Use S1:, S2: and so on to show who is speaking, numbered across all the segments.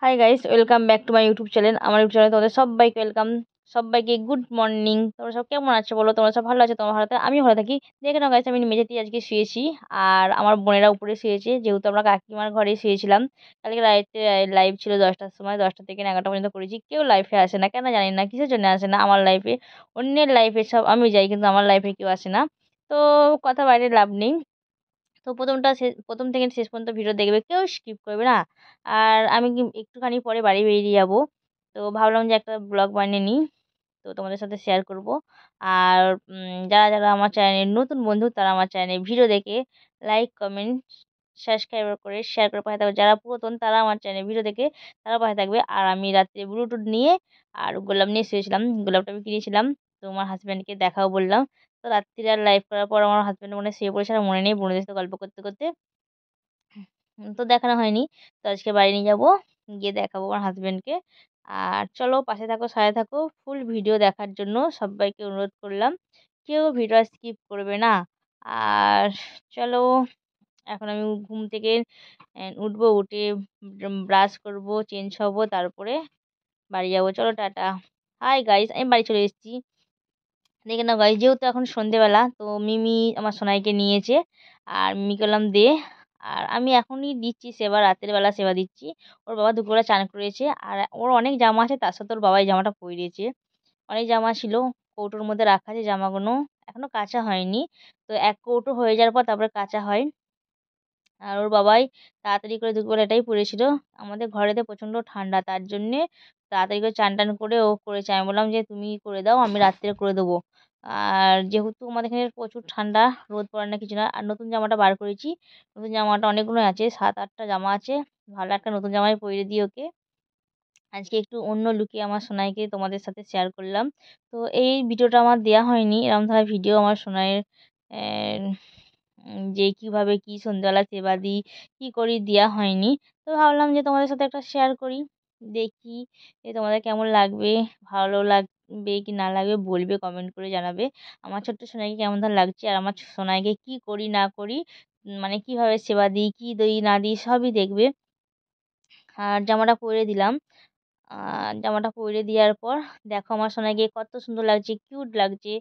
S1: Hi guys, welcome back to my YouTube channel. আমার YouTube চ্যানেলে তোমাদের সবাইকে ওয়েলকাম। সবাইকে গুড মর্নিং। তোমরা সব কেমন আছো বলো? তোমরা সব ভালো আছো? তোমার ভালো থাকে, আমি ভালো থাকি। দেখে নাও গাইস, আমি মেঝেতেই আজকে শুয়েছি আর আমার বোনেরা উপরে শুয়েছে, যেহেতু আমরা কাকিমার ঘরে শুয়েছিলাম। কালকে রাইতে লাইভ ছিল 10টার সময়, 10টা থেকে 11টা পর্যন্ত করেছি। কেউ লাইফে আসে না, কেন জানি না, কিসের জন্য আসে না আমার লাইফে। অন্যের লাইফে সব আমি যাই, কিন্তু আমার লাইফে কেউ আসে না। তো কথা বাইরে লাভ নেই। তো প্রথম থেকে শেষ পর্যন্ত ভিডিও দেখবে, কেউ স্কিপ করবে না। আর আমি একটুখানি পরে বাড়ি বেরিয়ে যাব। তো ভাবলাম যে একটা ব্লগ বানিয়ে নিই, তো তোমাদের সাথে শেয়ার করব। আর যারা যারা আমার চ্যানেলের নতুন বন্ধু, তারা আমার চ্যানেলে ভিডিও দেখে লাইক কমেন্ট সাবস্ক্রাইব করে শেয়ার করে পাশে থাকবে। যারা পুরাতন, তারা আমার চ্যানেলে ভিডিও দেখে তারা পাশে থাকবে। আর আমি রাত্রে ব্লুটুথ নিয়ে আর গোলাপ নিয়ে শুয়েছিলাম। গোলাপটা আমি কিনেছিলাম, তো আমার হাজব্যান্ডকে দেখাও বললাম। তো রাত্রিরে আর লাইভ করার পর আমার হাজব্যান্ড মনে হয় শুয়ে পড়েছে, আর মনে নেই, বোনদের সাথে গল্প করতে করতে। তো দেখানো হয়নি। তো আজকে বাড়ি নিয়ে যাবো, গিয়ে দেখাবো আমার হাজব্যান্ডকে। আর চলো, পাশে থাকো, সাথে থাকো, ফুল ভিডিও দেখার জন্য সবাইকে অনুরোধ করলাম। কেউ ভিডিও স্কিপ করবে না। আর চলো, এখন আমি ঘুম থেকে উঠবো, উঠে ব্রাশ করব, চেঞ্জ হবো, তারপরে বাড়ি যাবো। চলো, টাটা। হাই গাইস, আমি বাড়ি চলে এসেছি। দেখে নাও গাইস, যেহেতু এখন সন্ধেবেলা, তো মিমি আমার সোনাইকে নিয়েছে। আর মিমি করলাম দে। আর আমি এখনই দিচ্ছি সেবা, রাতের বেলা সেবা দিচ্ছি। ওর বাবা দুপুরবেলা চান করেছে, আর ওর অনেক জামা আছে, তার সাথে ওর বাবাই জামাটা পরিয়েছে। অনেক জামা ছিল, কৌটোর মধ্যে রাখা আছে জামাগুলো, এখনো কাচা হয়নি। তো এক কৌটো হয়ে যাওয়ার পর তারপরে কাচা হয়। আর ওর বাবাই তাড়াতাড়ি করে দুপুরবেলা এটাই পড়েছিল। আমাদের ঘরেতে প্রচণ্ড ঠান্ডা, তার জন্যে তাড়াতাড়ি করে চান টান করে ও করেছে। আমি বললাম যে তুমি করে দাও, আমি রাত্রে করে দেবো। আর যেহেতু আমাদের এখানে প্রচুর ঠান্ডা, রোদ পড়ে না, কিছু না। আর নতুন জামাটা বার করেছি। নতুন জামাটা অনেকগুলো আছে, 7-8টা জামা আছে। ভালো একটা নতুন জামাই পরিয়ে দিই ওকে। আজকে একটু অন্য লুকে আমার সোনাইকে তোমাদের সাথে শেয়ার করলাম। তো এই ভিডিওটা আমার দেয়া হয়নি, এরকম ধরনের ভিডিও আমার সোনাইয়ের যে কিভাবে কি সন্ধ্যাবেলা সেবা দিই, কী করি, দেওয়া হয়নি। তো ভাবলাম যে তোমাদের সাথে একটা শেয়ার করি, দেখি তোমাদের কেমন লাগবে। ভালো লাগবে কি না লাগবে বলবে, কমেন্ট করে জানাবে। আমার ছোট্ট সোনাইকে কেমন ধর লাগছে, আর আমার সোনাইকে কি করি না করি, মানে কিভাবে সেবা দিই, কি দিই না দিই, সবই দেখবে। আর জামাটা পরে দিলাম। জামাটা পরে দেওয়ার পর দেখো আমার সোনাইকে কত সুন্দর লাগছে, কিউট লাগছে,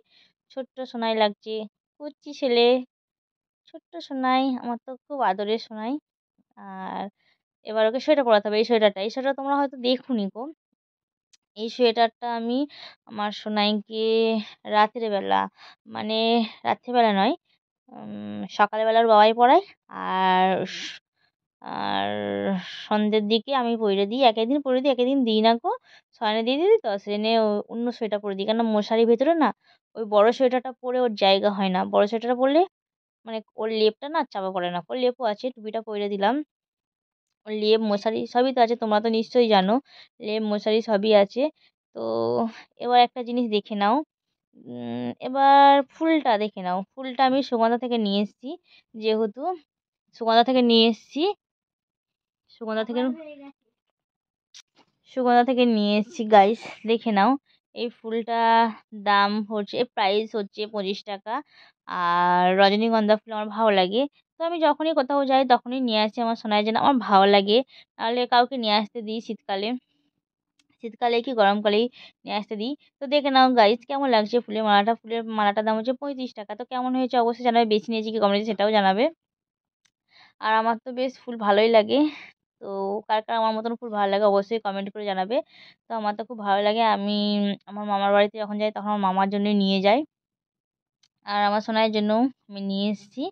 S1: ছোট্ট সোনাই লাগছে, কুচি ছেলে, ছোট্ট সোনাই, আমার তো খুব আদরের সোনাই। আর এবার ওকে সোয়েটার পরাতে হবে। এই সোয়েটারটা তোমরা হয়তো দেখোনি গো। এই সোয়েটারটা আমি আমার সোনাইকে রাতের বেলা, মানে রাত্রিবেলা নয়, সকালবেলার বাবাই পরায়। আর আর সন্ধ্যের দিকে আমি পরে দিই। এক একদিন পরে দিই, এক একদিন দিই না গো। সয়নে দিয়ে দিই, তো সেনে অন্য সোয়েটার পরে দিই, কেন মশারির ভেতরে না ওই বড় সোয়েটারটা পরে ওর জায়গা হয় না। বড় সোয়েটারটা পরলে মানে ওর লেপটা না চাপা পড়ে না। ওর লেপও আছে, টুপিটা পরে দিলাম। ওর লেপ মশারি সবই তো আছে, তোমরা তো নিশ্চয়ই জানো। লেপ মশারি সবই আছে। তো এবার একটা জিনিস দেখে নাও। এবার ফুলটা দেখে নাও। ফুলটা আমি সুগন্ধা থেকে নিয়ে এসেছি, যেহেতু সুগন্ধা থেকে নিয়ে এসেছি সুগন্ধা থেকে সুগন্ধা থেকে নিয়ে এসেছি গাইস, দেখে নাও। এই ফুলটা দাম হচ্ছে, প্রাইস হচ্ছে 25 টাকা। আর রজনীগন্ধা ফুল আমার ভালো লাগে, তো আমি যখনই কোথাও যাই তখনই নিয়ে আসি আমার সোনার জন্য, আমার ভালো লাগে। নাহলে কাউকে নিয়ে আসতে দিই শীতকালে, শীতকালে কি গরমকালেই নিয়ে আসতে দিই। তো দেখে নাও গাইস কেমন লাগছে ফুলের মালাটা। ফুলের মালাটার দাম হচ্ছে 35 টাকা। তো কেমন হয়েছে অবশ্যই জানাবে, বেশি নিয়েছি কি কম নিয়েছি সেটাও জানাবে। আর আমার তো বেশ ফুল ভালোই লাগে। তো কার কার আমার মতন ফুল ভালো লাগে অবশ্যই কমেন্ট করে জানাবে। তো আমার তো খুব ভালো লাগে। আমি আমার মামার বাড়িতে যখন যাই তখন আমার মামার জন্য নিয়ে যাই। আর আমার সোনাইয়ের জন্যও আমি নিয়ে এসেছি।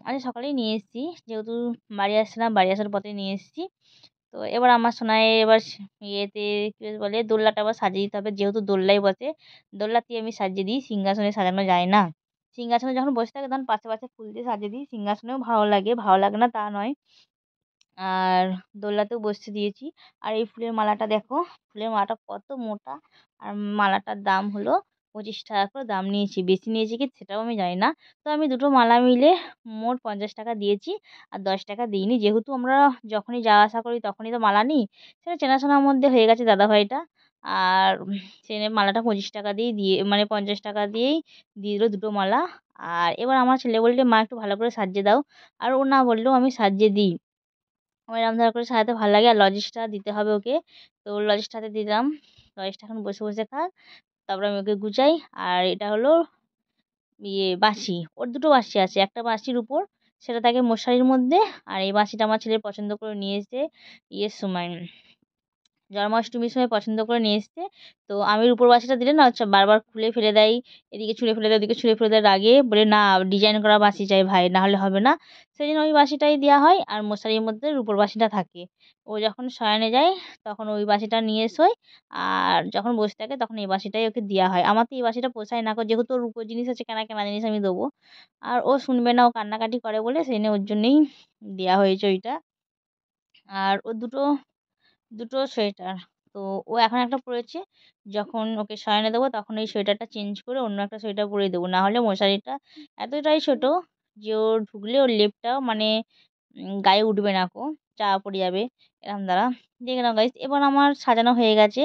S1: আজ সকালেই নিয়ে এসেছি, যেহেতু বাড়ি আসছিলাম, বাড়ি আসার পথে নিয়ে এসেছি। তো এবার আমার সোনাই এবার ইয়েতে কী বেশ বলে, দোলনাটা আবার সাজিয়ে দিতে হবে, যেহেতু দোলনায় বসে। দোলনাতেই আমি সাজিয়ে দিই, সিংহাসনে সাজানো যায় না। সিংহাসনে যখন বসে থাকে তখন পাশে পাশে ফুল দিয়ে সাজিয়ে দিই। সিংহাসনেও ভালো লাগে, ভালো লাগে না তা নয়। আর দোলনাতেও বসতে দিয়েছি। আর এই ফুলের মালাটা দেখো, ফুলের মালাটা কত মোটা। আর মালাটার দাম হলো 25 টাকা করে দাম নিয়েছি, বেশি নিয়েছি কি সেটাও আমি জানি না। তো আমি দুটো মালা মিলে মোট 50 টাকা দিয়েছি, আর 10 টাকা দিইনি। যেহেতু আমরা যখনই যাওয়া আসা করি তখনই তো মালা নিই, সেটা চেনাশোনার মধ্যে হয়ে গেছে দাদাভাইটা। আর সে মালাটা 25 টাকা দিয়েই মানে 50 টাকা দিয়েই দিয়ে দিল দুটো মালা। আর এবার আমার ছেলে বললে, মা একটু ভালো করে সাজিয়ে দাও। আর ও না বললেও আমি সাজিয়ে দিই। আমার এরকম ধারা করে সাজাতে ভালো লাগে। আর লজেসটা দিতে হবে ওকে, তো লজেসটাতে দিলাম। লজেসটা এখন বসে বসে খাক, তারপরে আমি ওকে গুছাই। আর এটা হলো বাঁশি, ওর দুটো বাঁশি আছে, একটা বাঁশির উপর সেটা থাকে মশারির মধ্যে। আর এই বাঁশিটা আমার ছেলে পছন্দ করে নিয়ে এসেছে ইয়ের সময়, জন্মাষ্টমীর সময় পছন্দ করে নিয়ে এসছে। তো আমি রূপোর বাঁশিটা দিলে না হচ্ছে বারবার খুলে ফেলে দেয়, এদিকে ছুঁড়ে ফেলে দেয়, ওদিকে ছুঁড়ে ফেলে দেয় রাগে, বলে না ডিজাইন করা বাঁশি চাই ভাই, না হলে হবে না। সেই জন্য ওই বাঁশিটাই দেওয়া হয়, আর মশারির মধ্যে রূপোর বাঁশিটা থাকে। ও যখন শয়নে যায় তখন ওই বাঁশিটা নিয়ে শোয়, আর যখন বসে থাকে তখন এই বাঁশিটাই ওকে দেওয়া হয়। আমার তো এই বাঁশিটা পোষায় না, যেহেতু ওর রূপোর জিনিস আছে, কেনা কেনা জিনিস আমি দেবো, আর ও শুনবে না, ও কান্নাকাটি করে বলে সেই জন্য ওর জন্যেই দেওয়া হয়েছে ওইটা। আর ও দুটো দুটো সোয়েটার, তো ও এখন একটা পরেছে, যখন ওকে শয়নে দেবো তখন এই সোয়েটারটা চেঞ্জ করে অন্য একটা সোয়েটার পরিয়ে দেবো, না হলে মশারিটা এতটাই ছোট যে ওর ঢুকলে ওর লেপটাও মানে গায়ে উঠবে না, চাপা পড়ে যাবে এরকম দ্বারা। দেখে নাও গাইস, এবার আমার সাজানো হয়ে গেছে।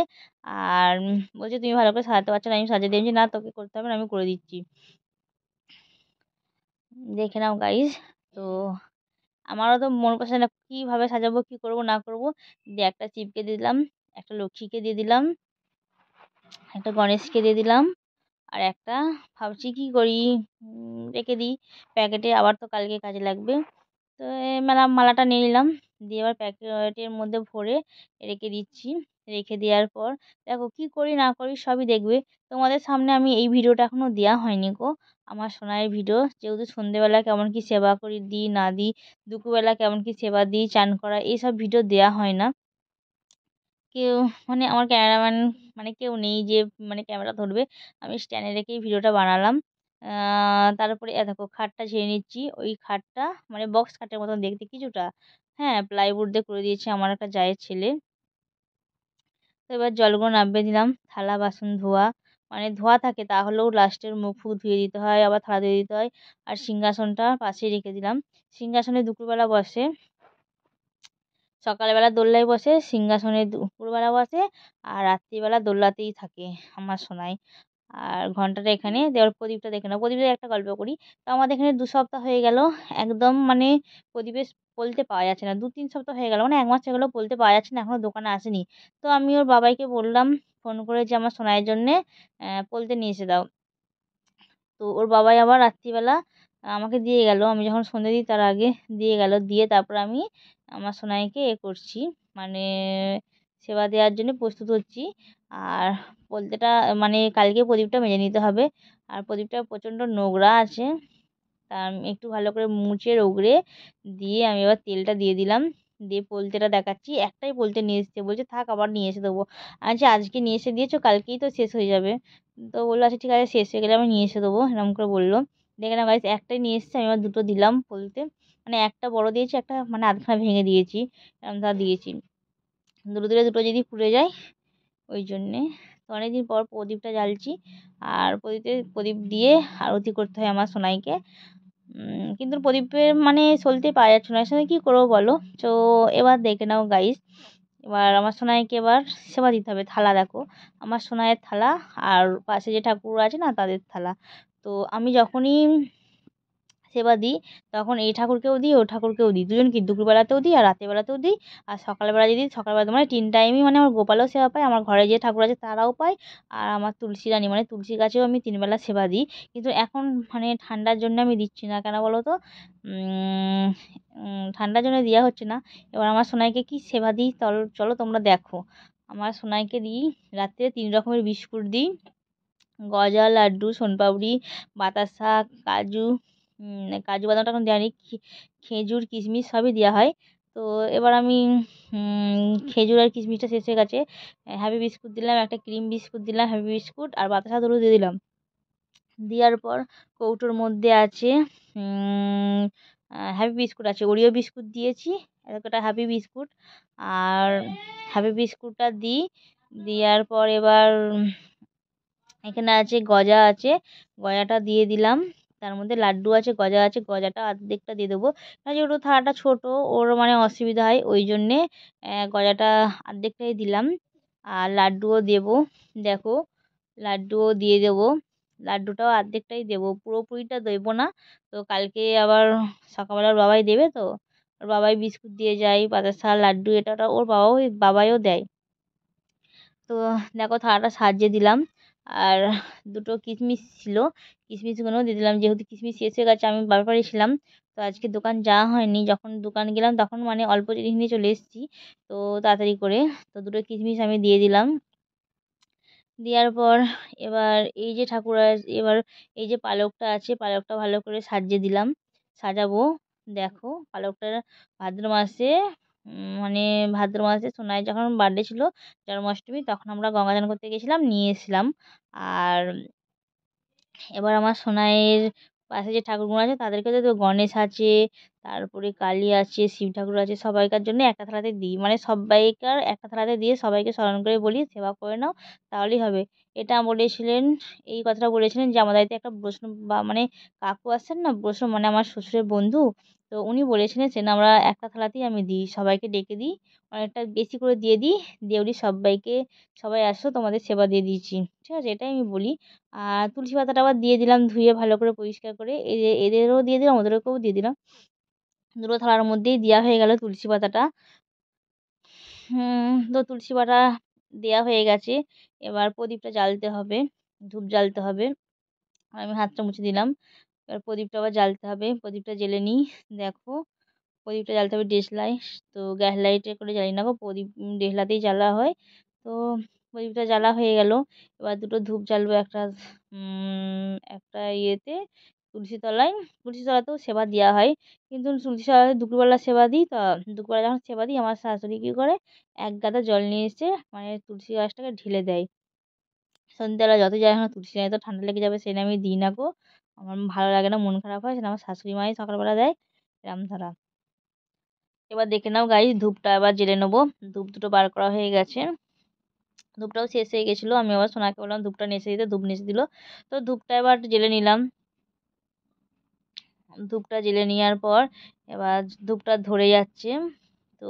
S1: আর বলছে তুমি ভালো করে সাজাতে পারছো না, আমি সাজিয়ে দিয়েছি, না তোকে করতে হবে না, আমি করে দিচ্ছি। দেখে নাও গাইস। তো আমারও তো মন পছন্দ না কীভাবে সাজাবো, কী করবো না করবো, দিয়ে একটা শিবকে দিয়ে দিলাম, একটা লক্ষ্মীকে দিয়ে দিলাম, একটা গণেশকে দিয়ে দিলাম, আর একটা ভাবছি কী করি, রেখে দিই প্যাকেটে, আবার তো কালকে কাজে লাগবে। তো মালাটা নিয়ে নিলাম, দিয়ে এবার প্যাকেটের মধ্যে ভরে রেখে দিচ্ছি। রেখে দেওয়ার পর দেখো কী করি না করি সবই দেখবে। তোমাদের সামনে আমি এই ভিডিওটা এখনও দেওয়া হয়নি আমার সোনার ভিডিও, যেহেতু সন্ধেবেলা কেমন কি সেবা করি দিই না দিই, দুপুরবেলা কেমন কি সেবা দিই, চান করা, এইসব ভিডিও দেওয়া হয় না। কেউ মানে আমার ক্যামেরাম্যান মানে কেউ নেই যে মানে ক্যামেরা ধরবে, আমি স্ট্যান্ডে রেখেই ভিডিওটা বানালাম। তারপরে দেখো খাটটা ঝেড়ে নিচ্ছি, ওই খাটটা মানে বক্স খাটের মতন দেখতে কিছুটা, হ্যাঁ প্লাইউড দিয়ে করে দিয়েছে আমার একটা জায়ের ছেলে। তো এবার জলগুলো নামিয়ে দিলাম, থালা বাসন ধোয়া মানে ধোয়া থাকে, তাহলেও লাস্টের মুখ ফুক ধুয়ে দিতে হয়, আবার থালা ধুয়ে দিতে হয়। আর সিংহাসনটা পাশে রেখে দিলাম, সিংহাসনে দুপুরবেলা বসে, সকালবেলা দোল্লায় বসে, সিংহাসনে দুপুরবেলা বসে, আর রাত্রিবেলা দোল্লাতেই থাকে আমার সোনাই। আর ঘন্টাটা এখানে দেওয়ার, প্রদীপটা দেখে নাও, প্রদীপের একটা গল্প করি। তো আমাদের এখানে 2 সপ্তাহ হয়ে গেল একদম মানে প্রদীপের বলতে পাওয়া যাচ্ছে না, 2-3 সপ্তাহ হয়ে গেল, মানে 1 মাস হয়ে গেলো বলতে পাওয়া যাচ্ছে না, এখনও দোকানে আসেনি। তো আমি ওর বাবাইকে বললাম ফোন করে যে আমার সোনাইয়ের জন্যে বলতে নিয়ে এসে দাও। তো ওর বাবাই আবার রাত্রিবেলা আমাকে দিয়ে গেল, আমি যখন সন্ধে দিই তার আগে দিয়ে গেল, দিয়ে তারপর আমি আমার সোনাইকে করছি, মানে সেবা দেওয়ার জন্য প্রস্তুত হচ্ছি। আর বলতেটা মানে কালকে প্রদীপটা মেজে নিতে হবে, আর প্রদীপটা প্রচণ্ড নোংরা আছে, তা আমি একটু ভালো করে মুছে রগড়ে দিয়ে আমি এবার তেলটা দিয়ে দিলাম, দিয়ে পোলতেটা দেখাচ্ছি, একটাই পোলতে নিয়ে এসেছে, বলছে থাক আবার নিয়ে এসে দেবো। আচ্ছা আজকে নিয়ে এসে দিয়েছো, কালকেই তো শেষ হয়ে যাবে। তো বললো আচ্ছা ঠিক আছে, শেষ হয়ে গেলে আমি নিয়ে এসে দেবো, এরকম করে বললো। দেখে না গাইস, একটাই নিয়ে এসেছে, আমি এবার দুটো দিলাম বলতে, মানে একটা বড় দিয়েছি, একটা মানে আধখানা ভেঙে দিয়েছি, এরকম তা দিয়েছি। দুটো দিলে দুটো যদি পুড়ে যায় ওই জন্যে। তো অনেকদিন পর প্রদীপটা জ্বালছি, আর প্রদীপ দিয়ে আরতি করতে হয় আমার সোনাইকে। কিন্তু প্রদীপের মানে সলতে পাওয়া যাচ্ছে না, এর সঙ্গে কী করবো বলো। তো এবার দেখে নাও গাইস, এবার আমার সোনাইকে এবার সেবা দিতে হবে। থালা দেখো, আমার সোনাইয়ের থালা আর পাশে যে ঠাকুর আছে না তাদের থালা। তো আমি যখনই সেবা দিই তখন এই ঠাকুরকেও দিই, ও ঠাকুরকেও দিই, দুজনকে দুপুরবেলাতেও দিই আর রাতের বেলাতেও দিই। আর সকালবেলা যদি সকালবেলা মানে 3 টাইমই মানে আমার গোপালও সেবা পায়, আমার ঘরে যে ঠাকুর আছে তারাও পায়, আর আমার তুলসী রানী মানে তুলসী গাছেও আমি 3 বেলা সেবা দিই। কিন্তু এখন মানে ঠান্ডার জন্য আমি দিচ্ছি না, কেন বলো তো, ঠান্ডার জন্য দেওয়া হচ্ছে না। এবার আমার সোনাইকে কি সেবা দিই চলো তোমরা দেখো। আমার সোনাইকে দিই রাত্রে 3 রকমের বিস্কুট দিই, গজা, লাড্ডু, সোনপাপড়ি, বাতাসা, কাজু, কাজু বাদামটা এখন দেওয়া নেই, খেজুর, কিশমিশ সবই দেওয়া হয়। তো এবার আমি খেজুর আর কিশমিশটা শেষ হয়ে গেছে, হ্যাপি বিস্কুট দিলাম, একটা ক্রিম বিস্কুট দিলাম হ্যাপি বিস্কুট, আর বাতাসা দুটো দিয়ে দিলাম। দেওয়ার পর কৌটোর মধ্যে আছে হ্যাপি বিস্কুট আছে, ওরিও বিস্কুট দিয়েছি, একটা হ্যাপি বিস্কুট, আর হ্যাপি বিস্কুটটা দিই। দেওয়ার পর এবার এখানে আছে গজা আছে, গজাটা দিয়ে দিলাম, তার মধ্যে লাড্ডু আছে, গজা আছে, গজাটা অর্ধেকটা দিয়ে দেবো, কারণ যেহেতু থালাটা ছোটো ওর মানে অসুবিধা হয় ওই জন্যে গজাটা অর্ধেকটাই দিলাম। আর লাড্ডুও দেবো, দেখো লাড্ডুও দিয়ে দেবো, লাড্ডুটাও অর্ধেকটাই দেবো, পুরোপুরিটা দেবো না। তো কালকে আবার সকালবেলার বাবাই দেবে, তো ওর বাবাই বিস্কুট দিয়ে যায়, বাতাসা, লাড্ডু, এটা ওটা ওর বাবাইও দেয়। তো দেখো থালাটা সাজিয়ে দিলাম। আর দুটো কিশমিশ ছিল, কিশমিশগুলোও দিয়ে দিলাম। যেহেতু কিশমিশ শেষ হয়ে গেছে, আমি বারবারই ছিলাম, তো আজকে দোকান যাওয়া হয়নি। যখন দোকান গেলাম তখন মানে অল্প জিনিস নিয়ে চলে এসেছি, তো তাড়াতাড়ি করে। তো দুটো কিশমিশ আমি দিয়ে দিলাম। দেওয়ার পর এবার এই যে এবার এই যে পালকটা আছে, পালকটা ভালো করে সাজিয়ে দিলাম, সাজাবো। দেখো পালকটা ভাদ্র মাসে মানে ভাদ্র মাসে সোনাই যখন বার্থডে ছিল, জন্মাষ্টমী, তখন আমরা গঙ্গা স্নান করতে গেছিলাম, নিয়ে এসেছিলাম। আর এবার আমার সোনাইয়ের পাশে যে ঠাকুরগুলো আছে তাদেরকে তো গণেশ আছে, তারপরে কালী আছে, শিব ঠাকুর আছে, সবাইকার জন্য একটা থালাতে দিই, মানে সবাইকার একটা থালাতে দিয়ে সবাইকে স্মরণ করে বলি সেবা করে নাও, তাহলেই হবে। এটা বলেছিলেন, এই কথাটা বলেছিলেন যে আমাদের বাড়িতে একটা বৈষ্ণব বা মানে কাকু আসছেন না, বৈষ্ণব মানে আমার শ্বশুরের বন্ধু, তো উনি বলেছিলেন সে না আমরা একটা থালাতেই আমি দিই, সবাইকে ডেকে দিই, অনেকটা বেশি করে দিয়ে দিই, দিয়ে বলি সবাইকে, সবাই আসো তোমাদের সেবা দিয়ে দিয়েছি। ঠিক আছে, এটাই আমি বলি। আর তুলসী পাতাটা আবার দিয়ে দিলাম ধুয়ে ভালো করে পরিষ্কার করে, এদেরও দিয়ে দিলাম, ওদেরকেও দিয়ে দিলাম। দুটো থালার মধ্যেই দেওয়া হয়ে গেল তুলসী পাতাটা। তো তুলসী পাতা দেওয়া হয়ে গেছে। এবার প্রদীপটা জ্বালতে হবে, ধূপ জ্বালতে হবে। আমি হাতটা মুছে দিলাম। এবার প্রদীপটা আবার জ্বালতে হবে, প্রদীপটা জ্বেলে নিই। দেখো প্রদীপটা জ্বালতে হবে ডেসলাইট, তো গ্যাস লাইটে করে জ্বালি না গো, প্রদীপ ডেসলাতেই জ্বালা হয়। তো প্রদীপটা জ্বালা হয়ে গেল। এবার দুটো ধূপ জ্বালবো, একটা ইয়েতে, তুলসী তলায়। তুলসী তলাতেও সেবা দেওয়া হয়, কিন্তু তুলসী তলায় দুপুরবেলা সেবা দিই, তো দুপুরবেলা যখন সেবা দিই আমার শাশুড়ি কী করে, এক গাদা জল নিয়ে এসে মানে তুলসী গাছটাকে ঢেলে দেয়। সন্ধ্যাবেলা যত যাই না তুলসী গায়ে তো ঠান্ডা লেগে যাবে, সেটা আমি দিই না গো, আমার ভালো লাগে না, মন খারাপ হয়, সেটা আমার শাশুড়ি মাই সকালবেলা দেয়, এরম ধারা। এবার দেখে নাও গাইস, ধূপটা আবার জ্বেলে নেবো। ধূপ দুটো বার করা হয়ে গেছে, ধূপটাও শেষ হয়ে গেছিলো। আমি আবার সোনাকে বললাম ধূপটা নেসে দিতে, ধূপ নেসে দিল। তো ধূপটা এবার জ্বেলে নিলাম। ধূপটা জ্বেলে নেওয়ার পর এবার ধূপটা ধরে যাচ্ছে, তো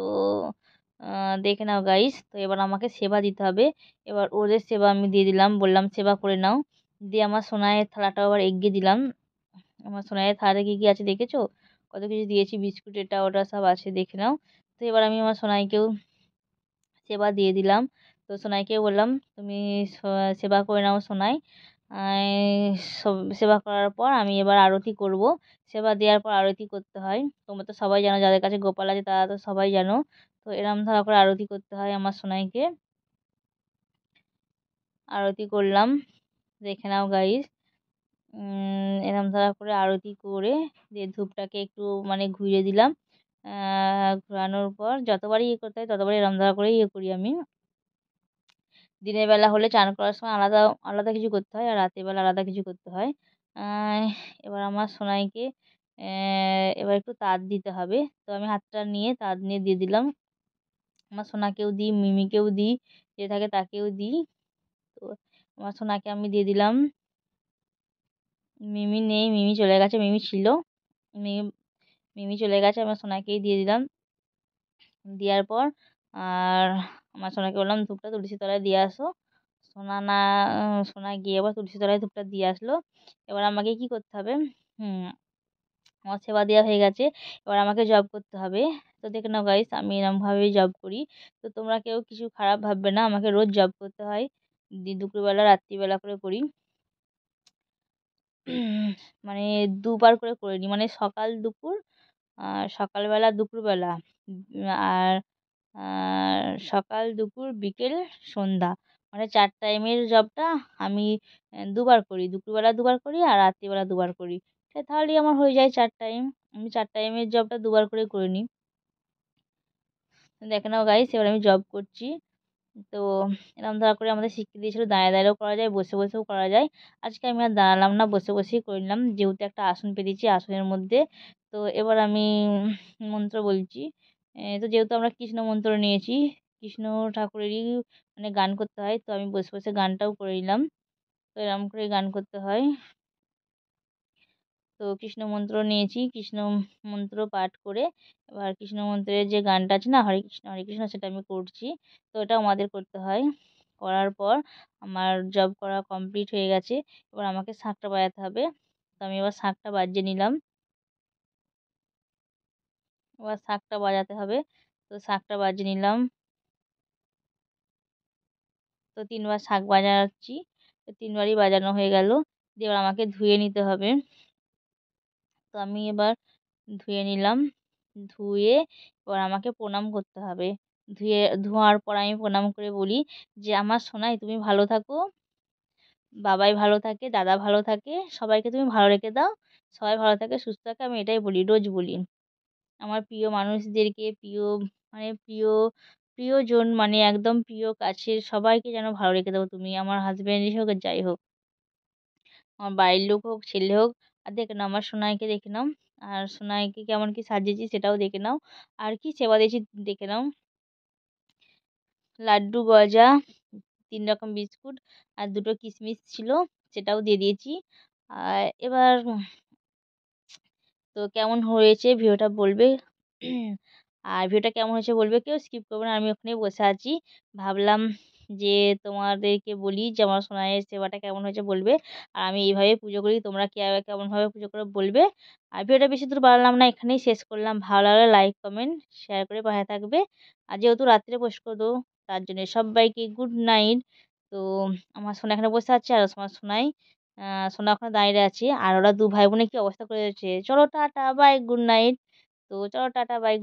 S1: দেখে নাও গাইস। তো এবার আমাকে সেবা দিতে হবে। এবার ওদের সেবা আমি দিয়ে দিলাম, বললাম সেবা করে নাও। দিয়ে আমার সোনাইয়ের থালাটাও আবার এগিয়ে দিলাম। আমার সোনাইয়ের থালাতে কী কী আছে দেখেছো, কত কিছু দিয়েছি, বিস্কুট এটা ওটা সব আছে, দেখে নাও। তো এবার আমি আমার সোনাইকেও সেবা দিয়ে দিলাম। তো সোনাইকে বললাম তুমি সেবা করে নাও সোনাই। সেবা করার পর আমি এবার আরতি করব। সেবা দেওয়ার পর আরতি করতে হয়, তোমরা তো সবাই জানো, যাদের কাছে গোপাল আছে তারা তো সবাই জানো। তো এরম ধারা করে আরতি করতে হয় আমার সোনাইকে। আরতি করলাম, দেখে নাও গাইস। এরম ধারা করে আরতি করে দিয়ে ধূপটাকে একটু মানে ঘুরিয়ে দিলাম। ঘোরানোর পর যতবারই ইয়ে করতে হয় ততবারই এরম ধারা করেই ইয়ে করি আমি। দিনের বেলা হলে চান করার সময় আলাদা আলাদা কিছু করতে হয়, আর রাতের বেলা আলাদা কিছু করতে হয়। আহ, এবার আমার সোনাইকে এবার একটু তাত দিতে হবে, তো আমি হাতটা নিয়ে তাত নিয়ে দিয়ে দিলাম। আমার সোনাকেও দিই, মিমিকেও দিই, যে থাকে তাকেও দিই। তো আমার সোনাকে আমি দিয়ে দিলাম। মিমি নেই, মিমি চলে গেছে, মিমি ছিল, মিমি মিমি চলে গেছে, আমার সোনাকেই দিয়ে দিলাম। দেওয়ার পর আর আমার সোনাকে বললাম ধূপটা তুলসী তলায় দিয়ে আসো। সোনা না, সোনা গিয়ে আবার তুলসী তলায় ধূপটা দিয়ে আসলো। এবার আমাকে কি করতে হবে, হুম আমার সেবা দেওয়া হয়ে গেছে, এবার আমাকে জব করতে হবে। তো দেখে নাও গাইস, আমি এরমভাবেই জব করি। তো তোমরা কেউ কিছু খারাপ ভাববে না, আমাকে রোজ জব করতে হয়, দুপুরবেলা রাত্রিবেলা করে করি। মানে দুবার করে করে নিই, মানে সকাল দুপুর, সকালবেলা দুপুরবেলা, আর সকাল দুপুর বিকেল সন্ধ্যা, মানে 4 টাইমের জবটা আমি দুবার করি, দুপুরবেলা দুবার করি আর রাত্রিবেলা দুবার করি। তাহলেই আমার হয়ে যায় 4 টাইম। আমি 4 টাইমের জবটা দুবার করে নিই। দেখে নাও গাইস, এবার আমি জব করছি। তো এরকম ধরা করে আমাদের শিখিয়ে দিয়েছিল দাঁড়িয়ে দাঁড়িয়েও করা যায়, বসে বসেও করা যায়। আজকে আমি আর দাঁড়ালাম না, বসে বসেই করে নিলাম, যেহেতু একটা আসন পেতেছি আসনের মধ্যে। তো এবার আমি মন্ত্র বলছি। তো যেহেতু আমরা কৃষ্ণ মন্ত্র নিয়েছি, কৃষ্ণ ঠাকুরেরই মানে গান করতে হয়, তো আমি বসে বসে গানটাও করে নিলাম। তো এরকম করে গান করতে হয়। তো কৃষ্ণ মন্ত্র নিয়েছি, কৃষ্ণ মন্ত্র পাঠ করে এবার কৃষ্ণ মন্ত্রের যে গানটা আছে না, হরে কৃষ্ণ, সেটা আমি করছি। তো এটা আমাদের করতে হয়। করার পর আমার জব করা কমপ্লিট হয়ে গেছে। এবার আমাকে শাঁখটা বাজাতে হবে, তো আমি এবার শাঁখটা বাজিয়ে নিলাম। এবার শাঁখটা বাজাতে হবে। তো শাঁখটা বাজিয়ে নিলাম। তো ৩ বার শাঁখ বাজাচ্ছি। তো ৩ বারই বাজানো হয়ে গেল। দিয়ে এবার আমাকে ধুয়ে নিতে হবে। তো আমি এবার ধুয়ে নিলাম। ধুয়ে এবার আমাকে প্রণাম করতে হবে। ধোয়ার পর আমি প্রণাম করে বলি যে, "আমার সোনাই তুমি ভালো থাকো। বাবাই ভালো থাকে, দাদা ভালো থাকে। সবাইকে তুমি ভালো রেখে দাও। সবাই ভালো থাকে, সুস্থ থাকে।" আমি এটাই বলি, রোজ বলি। আমার প্রিয় মানুষদেরকে মানে প্রিয়জন মানে একদম প্রিয় কাছের সবাইকে যেন ভালো রেখে দাও তুমি। আমার হাসব্যান্ডই হোক আর যাই হোক। আমার বাড়ির লোক হোক, ছেলে হোক। আর দেখে নাও আমার সোনাইকে দেখে নাও। আর সোনাইকে কেমন কি সাজিয়েছি সেটাও দেখে নাও। আর কি সেবা দিয়েছি দেখে নাও। লাড্ডু, গজা, ৩ রকম বিস্কুট আর ২ টো কিশমিশ ছিল, সেটাও দিয়ে দিয়েছি। আর এবার তো কেমন হয়েছে ভিডিওটা বলবে। আর ভিডিওটা কেমন হয়েছে বলবে, কেউ স্কিপ করবে না। আমি ওখানেই বসে আছি। ভাবলাম যে তোমাদেরকে বলি যে আমার সোনাইয়ের সেবাটা কেমন হয়েছে বলবে। আর আমি এইভাবে পুজো করি, তোমরা কেমনভাবে পুজো করে বলবে। আর ভিডিওটা বেশি দূর বাড়ালাম না, এখানেই শেষ করলাম। ভালো লাগলে লাইক, কমেন্ট, শেয়ার করে পাশে থাকবে। আর যেহেতু রাত্রে পোস্ট করে দেবো তার জন্য সবাইকে গুড নাইট। তো আমার সোনা এখানে বসে আছে আর আমার সোনাই সোনা ওখানে দাঁড়িয়ে আছে। আর ওরা ২ ভাই বোনের কি অবস্থা করেছে। চলো টাটা বাই গুড নাইট। তো চলো টাটা বাই।